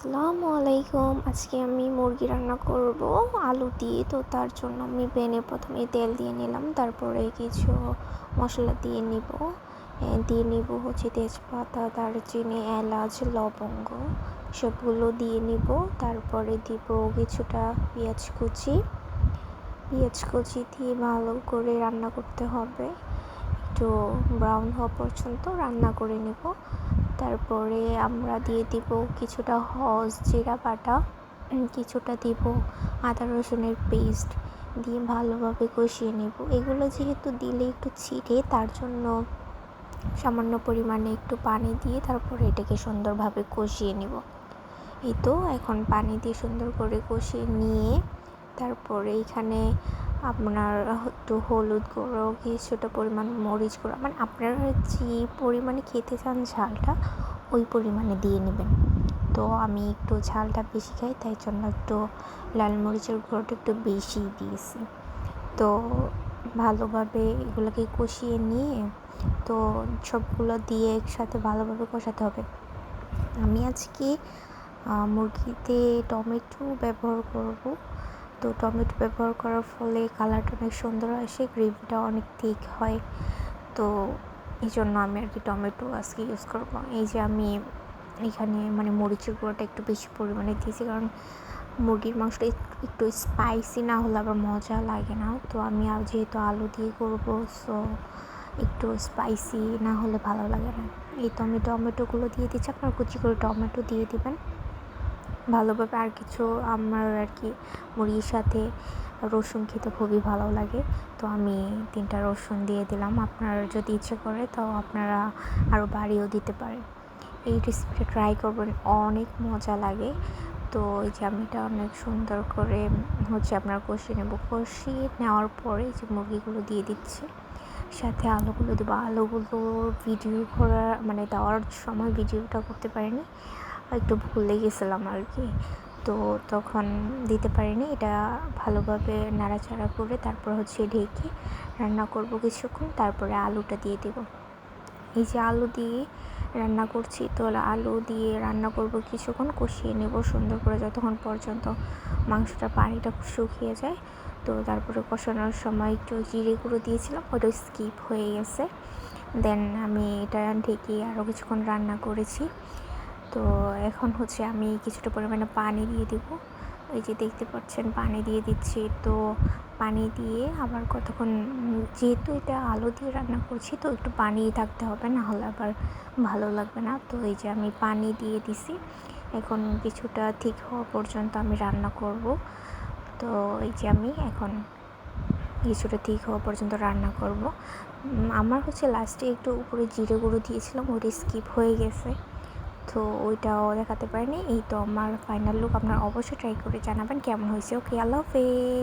আসসালামু আলাইকুম। আজকে আমি মুরগি রান্না করব আলু দিয়ে। তো তার জন্য আমি প্যানে প্রথমে তেল দিয়ে নিলাম, তারপরে কিছু মশলা দিয়ে নিব হচ্ছে তেজপাতা, দারচিনি, এলাচ, লবঙ্গ, সবগুলো দিয়ে নিব। তারপরে দিব কিছুটা পেঁয়াজ কুচি দিয়ে ভালো করে রান্না করতে হবে, একটু ব্রাউন হওয়া পর্যন্ত রান্না করে নেব। তারপরে আমরা দিয়ে দিব কিছুটা জিরা বাটা, কিছুটা দিব আদা রসুনের পেস্ট, দিয়ে ভালোভাবে কষিয়ে নেব। এগুলো যেহেতু দিলে একটু ছিটে, তার জন্য সামান্য পরিমাণে একটু পানি দিয়ে তারপরে এটাকে সুন্দরভাবে কষিয়ে নেব। এই তো এখন পানি দিয়ে সুন্দর করে কষিয়ে নিয়ে তারপরে এখানে আপনার একটু হলুদ গুঁড়ো, কিছুটা পরিমাণ মরিচ গুঁড়ো, মানে আপনারা যে পরিমাণে খেতে চান ঝালটা ওই পরিমাণে দিয়ে নেবেন। তো আমি একটু ঝালটা বেশি খাই, তাই জন্য একটু লাল মরিচের গুঁড়োটা একটু বেশি দিয়েছি। তো ভালোভাবে এগুলোকে কষিয়ে নিয়ে তো সবগুলো দিয়ে একসাথে ভালোভাবে কষাতে হবে। আমি আজকে মুরগিতে টমেটো ব্যবহার করব। তো টমেটো ব্যবহার করার ফলে কালারটা অনেক সুন্দর আসে, গ্রেভিটা অনেক ঠিক হয়। তো এই জন্য আমি আর কি টমেটো আজকে ইউজ করব। এই যে আমি এখানে মানে মরিচের গুঁড়োটা একটু বেশি পরিমাণে দিয়েছি, কারণ মুরগির মাংসটা একটু স্পাইসি না হলে আবার মজা লাগে না। তো আমি যেহেতু আলু দিয়ে করবো, সো একটু স্পাইসি না হলে ভালো লাগে না। এই তো আমি টমেটোগুলো দিয়ে দিচ্ছি, আপনার কুচি করে টমেটো দিয়ে দিবেন ভালোভাবে। আর কিছু আমার আর কি মুরগির সাথে রসুন খেতে খুবই ভালো লাগে, তো আমি 3টা রসুন দিয়ে দিলাম। আপনার যদি ইচ্ছে করে তো আপনারা আরও বাড়িয়েও দিতে পারেন। এই রেসিপিটা ট্রাই করবেন, অনেক মজা লাগে। তো এই যে আমি এটা অনেক সুন্দর করে হচ্ছে আপনার কষিয়ে নেব। কষিয়ে নেওয়ার পরে যে মুরগিগুলো দিয়ে দিচ্ছি, সাথে আলুগুলো দেবো। আলুগুলো ভিডিও করা মানে দেওয়ার সময় ভিডিওটা করতে পারিনি, একটু ভুলে গেছিলাম আর কি, তো তখন দিতে পারিনি। এটা ভালোভাবে নাড়াচাড়া করে তারপর হচ্ছে ঢেকে রান্না করব কিছুক্ষণ, তারপরে আলুটা দিয়ে দেব। এই যে আলু দিয়ে রান্না করছি, তো আলু দিয়ে রান্না করব কিছুক্ষণ, কষিয়ে নেব সুন্দর করে যতক্ষণ পর্যন্ত মাংসটা পানিটা শুকিয়ে যায়। তো তারপরে কষানোর সময় একটু জিরে গুঁড়ো দিয়েছিলাম, ওটা স্কিপ হয়ে গেছে। দেন আমি এটা ঢেকে আরও কিছুক্ষণ রান্না করেছি। তো এখন হচ্ছে আমি কিছুটা পরিমাণে পানি দিয়ে দেব। এই যে দেখতে পাচ্ছেন পানি দিয়ে দিচ্ছি। তো পানি দিয়ে আবার কতক্ষণ, যেহেতু এটা আলু দিয়ে রান্না করছি তো একটু পানি থাকতে হবে, না হলে আবার ভালো লাগবে না। তো এই যে আমি পানি দিয়ে দিছি, এখন কিছুটা ঠিক হওয়া পর্যন্ত আমি রান্না করব। তো এই যে আমি এখন কিছুটা ঠিক হওয়া পর্যন্ত রান্না করব। আমার হচ্ছে লাস্টে একটু উপরে জিরে গুঁড়ো দিয়েছিলাম, ওটা স্কিপ হয়ে গেছে, তো ওইটাও দেখাতে পারিনি। এই তো আমার ফাইনাল লুক, আপনারা অবশ্যই ট্রাই করে জানাবেন কেমন হয়েছে। ওকে, আল্লাহ হাফেজ।